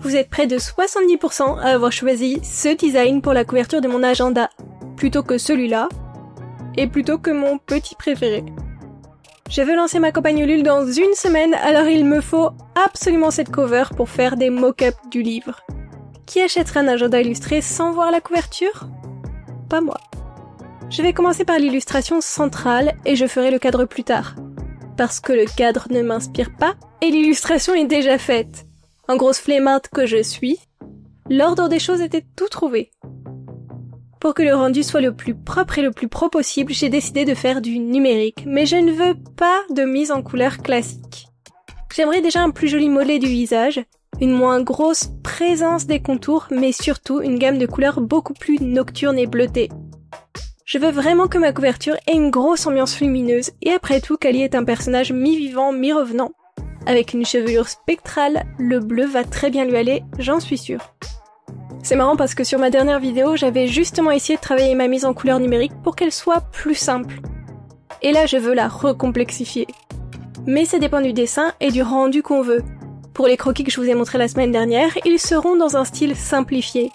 vous êtes près de 70% à avoir choisi ce design pour la couverture de mon agenda, plutôt que celui-là, et plutôt que mon petit préféré. Je veux lancer ma campagne Ulule dans une semaine, alors il me faut absolument cette cover pour faire des mock-ups du livre. Qui achèterait un agenda illustré sans voir la couverture ? Pas moi. Je vais commencer par l'illustration centrale et je ferai le cadre plus tard. Parce que le cadre ne m'inspire pas et l'illustration est déjà faite. En grosse flemmarde que je suis, l'ordre des choses était tout trouvé. Pour que le rendu soit le plus propre et le plus pro possible, j'ai décidé de faire du numérique, mais je ne veux pas de mise en couleur classique. J'aimerais déjà un plus joli modelé du visage, une moins grosse présence des contours, mais surtout une gamme de couleurs beaucoup plus nocturne et bleutée. Je veux vraiment que ma couverture ait une grosse ambiance lumineuse, et après tout, Kali est un personnage mi-vivant, mi-revenant. Avec une chevelure spectrale, le bleu va très bien lui aller, j'en suis sûre. C'est marrant parce que sur ma dernière vidéo, j'avais justement essayé de travailler ma mise en couleur numérique pour qu'elle soit plus simple. Et là, je veux la recomplexifier. Mais ça dépend du dessin et du rendu qu'on veut. Pour les croquis que je vous ai montrés la semaine dernière, ils seront dans un style simplifié.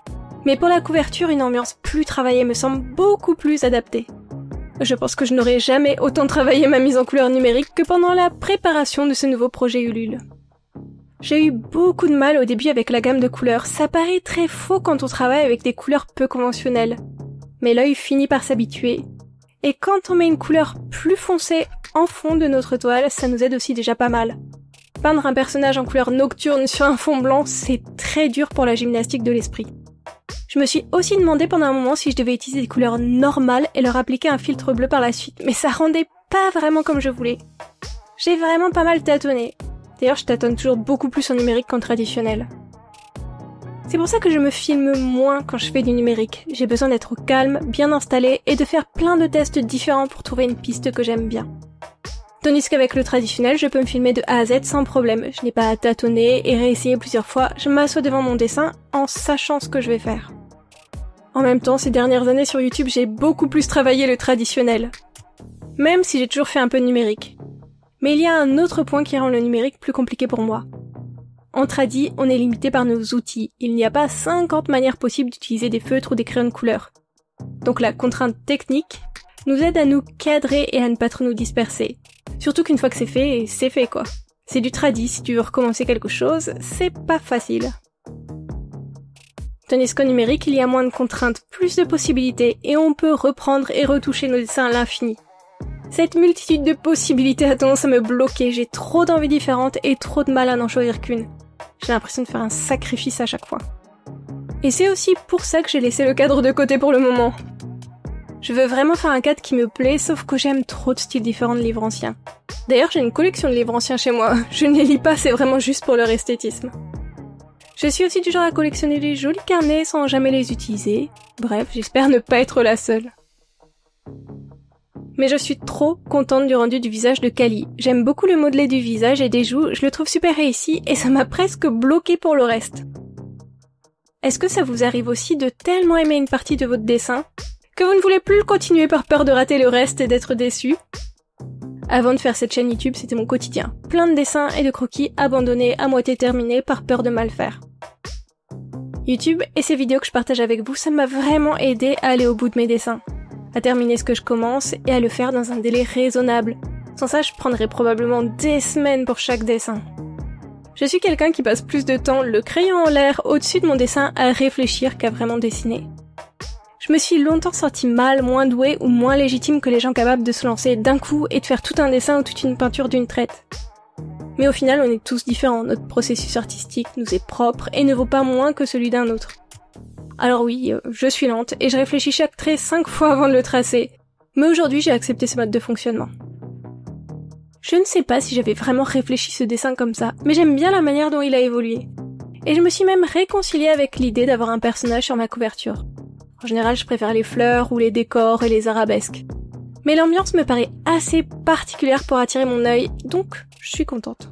Mais pour la couverture, une ambiance plus travaillée me semble beaucoup plus adaptée. Je pense que je n'aurai jamais autant travaillé ma mise en couleur numérique que pendant la préparation de ce nouveau projet Ulule. J'ai eu beaucoup de mal au début avec la gamme de couleurs, ça paraît très faux quand on travaille avec des couleurs peu conventionnelles. Mais l'œil finit par s'habituer, et quand on met une couleur plus foncée en fond de notre toile, ça nous aide aussi déjà pas mal. Peindre un personnage en couleur nocturne sur un fond blanc, c'est très dur pour la gymnastique de l'esprit. Je me suis aussi demandé pendant un moment si je devais utiliser des couleurs normales et leur appliquer un filtre bleu par la suite, mais ça rendait pas vraiment comme je voulais. J'ai vraiment pas mal tâtonné. D'ailleurs, je tâtonne toujours beaucoup plus en numérique qu'en traditionnel. C'est pour ça que je me filme moins quand je fais du numérique. J'ai besoin d'être au calme, bien installé et de faire plein de tests différents pour trouver une piste que j'aime bien. Tandis qu'avec le traditionnel, je peux me filmer de A à Z sans problème. Je n'ai pas à tâtonner et réessayer plusieurs fois. Je m'assois devant mon dessin en sachant ce que je vais faire. En même temps, ces dernières années sur YouTube, j'ai beaucoup plus travaillé le traditionnel. Même si j'ai toujours fait un peu de numérique. Mais il y a un autre point qui rend le numérique plus compliqué pour moi. En tradi, on est limité par nos outils. Il n'y a pas 50 manières possibles d'utiliser des feutres ou des crayons de couleur. Donc la contrainte technique nous aide à nous cadrer et à ne pas trop nous disperser. Surtout qu'une fois que c'est fait quoi. C'est du tradi, si tu veux recommencer quelque chose, c'est pas facile. Tandis qu'en numérique, il y a moins de contraintes, plus de possibilités, et on peut reprendre et retoucher nos dessins à l'infini. Cette multitude de possibilités a tendance à me bloquer, j'ai trop d'envies différentes et trop de mal à n'en choisir qu'une. J'ai l'impression de faire un sacrifice à chaque fois. Et c'est aussi pour ça que j'ai laissé le cadre de côté pour le moment. Je veux vraiment faire un cadre qui me plaît, sauf que j'aime trop de styles différents de livres anciens. D'ailleurs, j'ai une collection de livres anciens chez moi, je ne les lis pas, c'est vraiment juste pour leur esthétisme. Je suis aussi du genre à collectionner des jolis carnets sans jamais les utiliser. Bref, j'espère ne pas être la seule. Mais je suis trop contente du rendu du visage de Kali. J'aime beaucoup le modelé du visage et des joues, je le trouve super réussi et ça m'a presque bloqué pour le reste. Est-ce que ça vous arrive aussi de tellement aimer une partie de votre dessin que vous ne voulez plus le continuer par peur de rater le reste et d'être déçu ? Avant de faire cette chaîne YouTube, c'était mon quotidien. Plein de dessins et de croquis abandonnés à moitié terminés par peur de mal faire. YouTube et ces vidéos que je partage avec vous, ça m'a vraiment aidé à aller au bout de mes dessins. À terminer ce que je commence et à le faire dans un délai raisonnable. Sans ça, je prendrais probablement des semaines pour chaque dessin. Je suis quelqu'un qui passe plus de temps le crayon en l'air au-dessus de mon dessin à réfléchir qu'à vraiment dessiner. Je me suis longtemps sentie mal, moins douée ou moins légitime que les gens capables de se lancer d'un coup et de faire tout un dessin ou toute une peinture d'une traite. Mais au final, on est tous différents, notre processus artistique nous est propre et ne vaut pas moins que celui d'un autre. Alors oui, je suis lente et je réfléchis chaque trait 5 fois avant de le tracer. Mais aujourd'hui, j'ai accepté ce mode de fonctionnement. Je ne sais pas si j'avais vraiment réfléchi ce dessin comme ça, mais j'aime bien la manière dont il a évolué. Et je me suis même réconciliée avec l'idée d'avoir un personnage sur ma couverture. En général, je préfère les fleurs ou les décors et les arabesques. Mais l'ambiance me paraît assez particulière pour attirer mon œil, donc je suis contente.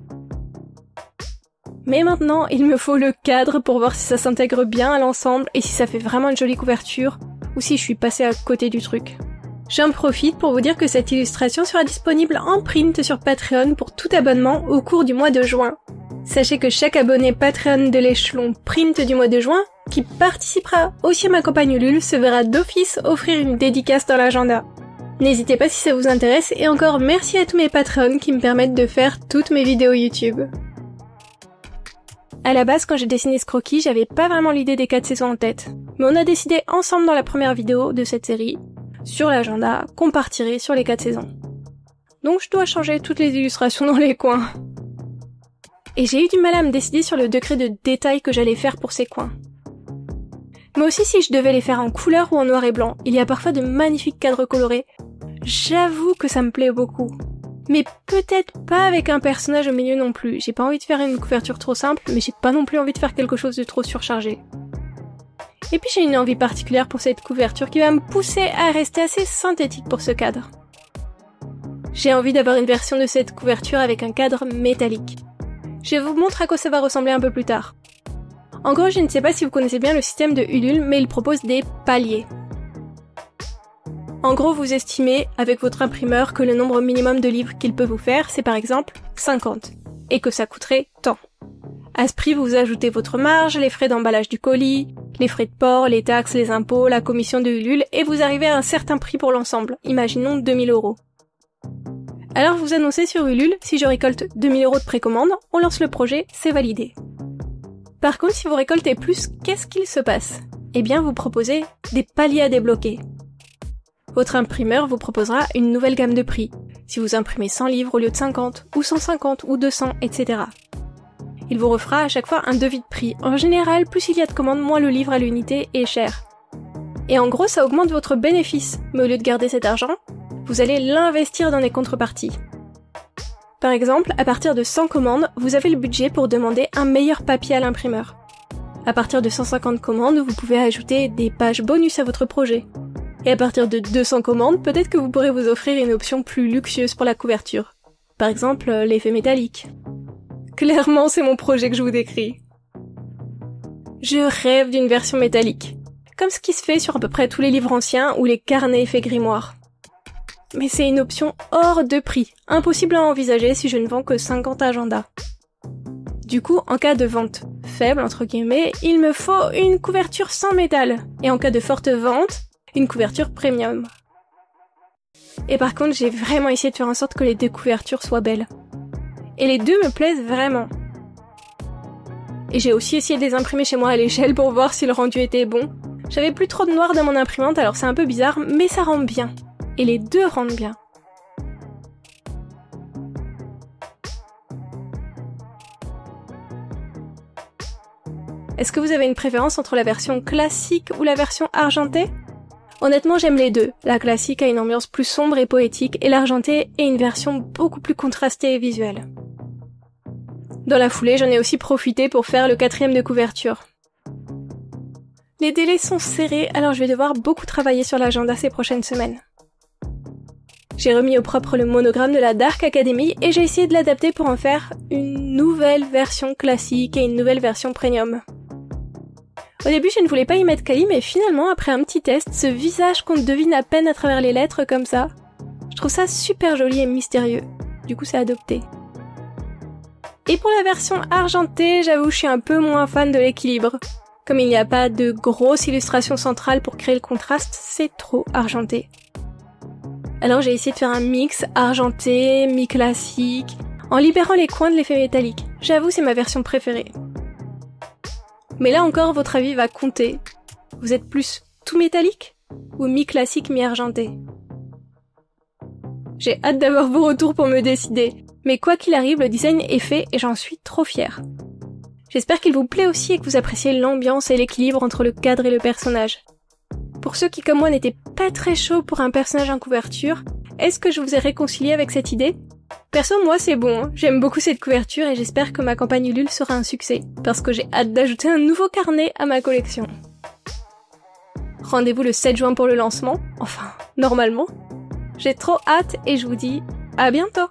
Mais maintenant, il me faut le cadre pour voir si ça s'intègre bien à l'ensemble et si ça fait vraiment une jolie couverture, ou si je suis passée à côté du truc. J'en profite pour vous dire que cette illustration sera disponible en print sur Patreon pour tout abonnement au cours du mois de juin. Sachez que chaque abonné Patreon de l'échelon Print du mois de juin, qui participera aussi à ma campagne Ulule, se verra d'office offrir une dédicace dans l'agenda. N'hésitez pas si ça vous intéresse, et encore merci à tous mes Patreons qui me permettent de faire toutes mes vidéos YouTube. À la base, quand j'ai dessiné ce croquis, j'avais pas vraiment l'idée des 4 saisons en tête. Mais on a décidé ensemble dans la première vidéo de cette série, sur l'agenda, qu'on partirait sur les 4 saisons. Donc je dois changer toutes les illustrations dans les coins. Et j'ai eu du mal à me décider sur le degré de détail que j'allais faire pour ces coins. Mais aussi si je devais les faire en couleur ou en noir et blanc, il y a parfois de magnifiques cadres colorés. J'avoue que ça me plaît beaucoup. Mais peut-être pas avec un personnage au milieu non plus. J'ai pas envie de faire une couverture trop simple, mais j'ai pas non plus envie de faire quelque chose de trop surchargé. Et puis j'ai une envie particulière pour cette couverture qui va me pousser à rester assez synthétique pour ce cadre. J'ai envie d'avoir une version de cette couverture avec un cadre métallique. Je vous montre à quoi ça va ressembler un peu plus tard. En gros, je ne sais pas si vous connaissez bien le système de Ulule, mais il propose des paliers. En gros, vous estimez, avec votre imprimeur, que le nombre minimum de livres qu'il peut vous faire, c'est par exemple 50, et que ça coûterait tant. À ce prix, vous ajoutez votre marge, les frais d'emballage du colis, les frais de port, les taxes, les impôts, la commission de Ulule, et vous arrivez à un certain prix pour l'ensemble, imaginons 2000 €. Alors vous annoncez sur Ulule, si je récolte 2000 € de précommande, on lance le projet, c'est validé. Par contre, si vous récoltez plus, qu'est-ce qu'il se passe? Eh bien, vous proposez des paliers à débloquer. Votre imprimeur vous proposera une nouvelle gamme de prix, si vous imprimez 100 livres au lieu de 50, ou 150, ou 200, etc. Il vous refera à chaque fois un devis de prix. En général, plus il y a de commandes, moins le livre à l'unité est cher. Et en gros, ça augmente votre bénéfice, mais au lieu de garder cet argent, vous allez l'investir dans des contreparties. Par exemple, à partir de 100 commandes, vous avez le budget pour demander un meilleur papier à l'imprimeur. À partir de 150 commandes, vous pouvez ajouter des pages bonus à votre projet. Et à partir de 200 commandes, peut-être que vous pourrez vous offrir une option plus luxueuse pour la couverture. Par exemple, l'effet métallique. Clairement, c'est mon projet que je vous décris. Je rêve d'une version métallique. Comme ce qui se fait sur à peu près tous les livres anciens ou les carnets effets grimoire. Mais c'est une option hors de prix, impossible à envisager si je ne vends que 50 agendas. Du coup, en cas de vente faible, entre guillemets, il me faut une couverture sans métal. Et en cas de forte vente, une couverture premium. Et par contre, j'ai vraiment essayé de faire en sorte que les deux couvertures soient belles. Et les deux me plaisent vraiment. Et j'ai aussi essayé de les imprimer chez moi à l'échelle pour voir si le rendu était bon. J'avais plus trop de noir dans mon imprimante, alors c'est un peu bizarre, mais ça rend bien. Et les deux rendent bien. Est-ce que vous avez une préférence entre la version classique ou la version argentée? Honnêtement, j'aime les deux. La classique a une ambiance plus sombre et poétique, et l'argentée est une version beaucoup plus contrastée et visuelle. Dans la foulée, j'en ai aussi profité pour faire le 4e de couverture. Les délais sont serrés, alors je vais devoir beaucoup travailler sur l'agenda ces prochaines semaines. J'ai remis au propre le monogramme de la Dark Academy et j'ai essayé de l'adapter pour en faire une nouvelle version classique et une nouvelle version premium. Au début, je ne voulais pas y mettre Kali, mais finalement, après un petit test, ce visage qu'on devine à peine à travers les lettres comme ça, je trouve ça super joli et mystérieux. Du coup, c'est adopté. Et pour la version argentée, j'avoue, je suis un peu moins fan de l'équilibre. Comme il n'y a pas de grosse illustration centrale pour créer le contraste, c'est trop argenté. Alors j'ai essayé de faire un mix argenté, mi-classique, en libérant les coins de l'effet métallique. J'avoue, c'est ma version préférée. Mais là encore, votre avis va compter. Vous êtes plus tout métallique ou mi-classique, mi-argenté? J'ai hâte d'avoir vos retours pour me décider. Mais quoi qu'il arrive, le design est fait et j'en suis trop fière. J'espère qu'il vous plaît aussi et que vous appréciez l'ambiance et l'équilibre entre le cadre et le personnage. Pour ceux qui, comme moi, n'étaient pas très chauds pour un personnage en couverture, est-ce que je vous ai réconcilié avec cette idée? Perso, moi, c'est bon, hein. J'aime beaucoup cette couverture et j'espère que ma campagne Ulule sera un succès, parce que j'ai hâte d'ajouter un nouveau carnet à ma collection. Rendez-vous le 7 juin pour le lancement, enfin, normalement. J'ai trop hâte et je vous dis à bientôt!